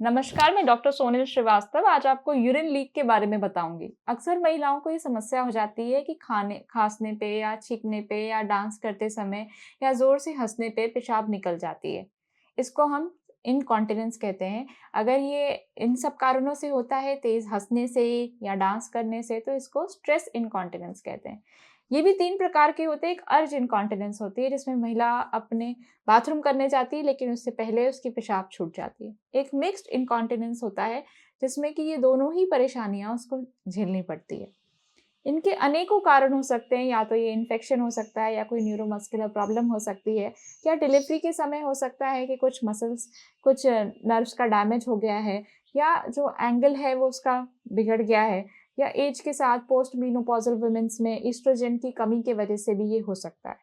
नमस्कार, मैं डॉक्टर सोनिल श्रीवास्तव आज आपको यूरिन लीक के बारे में बताऊंगी। अक्सर महिलाओं को ये समस्या हो जाती है कि खाने खांसने पे या छींकने पे या डांस करते समय या जोर से हंसने पे पेशाब निकल जाती है। इसको हम इनकॉन्टिनेंस कहते हैं। अगर ये इन सब कारणों से होता है, तेज हंसने से या डांस करने से, तो इसको स्ट्रेस इनकॉन्टिनेंस कहते हैं। ये भी 3 प्रकार के होते हैं। एक अर्ज इनकॉन्टिनेंस होती है जिसमें महिला अपने बाथरूम करने जाती है लेकिन उससे पहले उसकी पेशाब छूट जाती है। एक मिक्स्ड इनकॉन्टिनेंस होता है जिसमें कि ये दोनों ही परेशानियां उसको झेलनी पड़ती है। इनके अनेकों कारण हो सकते हैं, या तो ये इन्फेक्शन हो सकता है या कोई न्यूरोमस्कुलर प्रॉब्लम हो सकती है, या डिलीवरी के समय हो सकता है कि कुछ मसल्स, कुछ नर्व्स का डैमेज हो गया है, या जो एंगल है वो उसका बिगड़ गया है, या एज के साथ पोस्ट मेनोपॉजल वुमेन्स में ईस्ट्रोजन की कमी की वजह से भी ये हो सकता है।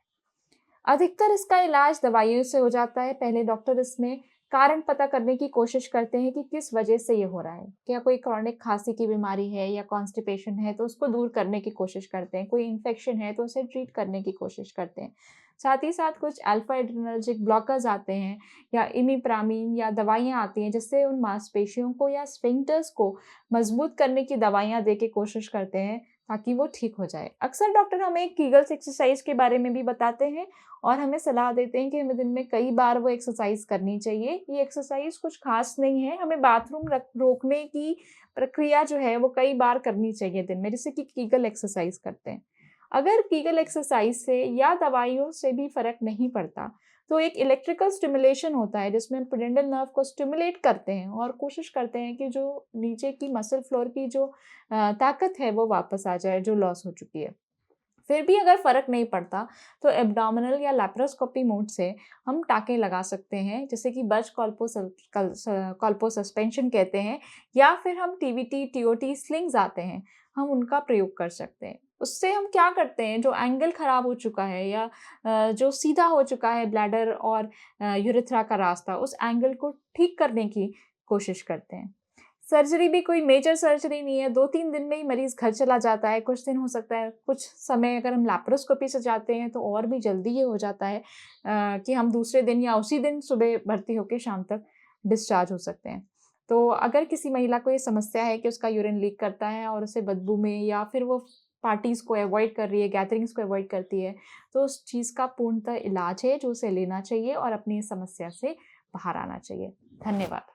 अधिकतर इसका इलाज दवाइयों से हो जाता है। पहले डॉक्टर इसमें कारण पता करने की कोशिश करते हैं कि किस वजह से ये हो रहा है। क्या कोई क्रॉनिक खांसी की बीमारी है या कॉन्स्टिपेशन है तो उसको दूर करने की कोशिश करते हैं। कोई इन्फेक्शन है तो उसे ट्रीट करने की कोशिश करते हैं। साथ ही साथ कुछ अल्फा एड्रेनर्जिक ब्लॉकर्स आते हैं या इमिप्रामिन या दवाइयाँ आती हैं जिससे उन मांसपेशियों को या स्फिंक्टर्स को मजबूत करने की दवाइयाँ दे के कोशिश करते हैं ताकि वो ठीक हो जाए। अक्सर डॉक्टर हमें कीगल्स एक्सरसाइज के बारे में भी बताते हैं और हमें सलाह देते हैं कि हमें दिन में कई बार वो एक्सरसाइज करनी चाहिए। ये एक्सरसाइज कुछ खास नहीं है, हमें बाथरूम रोकने की प्रक्रिया जो है वो कई बार करनी चाहिए दिन में, जैसे कि कीगल एक्सरसाइज करते हैं। अगर कीगल एक्सरसाइज से या दवाइयों से भी फर्क नहीं पड़ता तो एक इलेक्ट्रिकल स्टिमुलेशन होता है जिसमें हम पिनेडल नर्व को स्टिमुलेट करते हैं और कोशिश करते हैं कि जो नीचे की मसल फ्लोर की जो ताकत है वो वापस आ जाए, जो लॉस हो चुकी है। फिर भी अगर फ़र्क नहीं पड़ता तो एब्डोमिनल या लैप्रोस्कोपी मोड से हम टाँके लगा सकते हैं, जैसे कि बर्च कॉल्पो सस्पेंशन कहते हैं, या फिर हम टीवीटी, टीओटी स्लिंग्स आते हैं, हम उनका प्रयोग कर सकते हैं। उससे हम क्या करते हैं, जो एंगल ख़राब हो चुका है या जो सीधा हो चुका है ब्लैडर और यूरेथ्रा का रास्ता, उस एंगल को ठीक करने की कोशिश करते हैं। सर्जरी भी कोई मेजर सर्जरी नहीं है, 2-3 दिन में ही मरीज़ घर चला जाता है, कुछ दिन हो सकता है, कुछ समय अगर हम लैप्रोस्कोपी से जाते हैं तो और भी जल्दी ये हो जाता है कि हम दूसरे दिन या उसी दिन सुबह भर्ती होके शाम तक डिस्चार्ज हो सकते हैं। तो अगर किसी महिला को ये समस्या है कि उसका यूरिन लीक करता है और उसे बदबू में, या फिर वो पार्टीज़ को अवॉइड कर रही है, गैदरिंग्स को अवॉइड करती है, तो उस चीज़ का पूर्णतः इलाज है जो उसे लेना चाहिए और अपनी इस समस्या से बाहर आना चाहिए। धन्यवाद।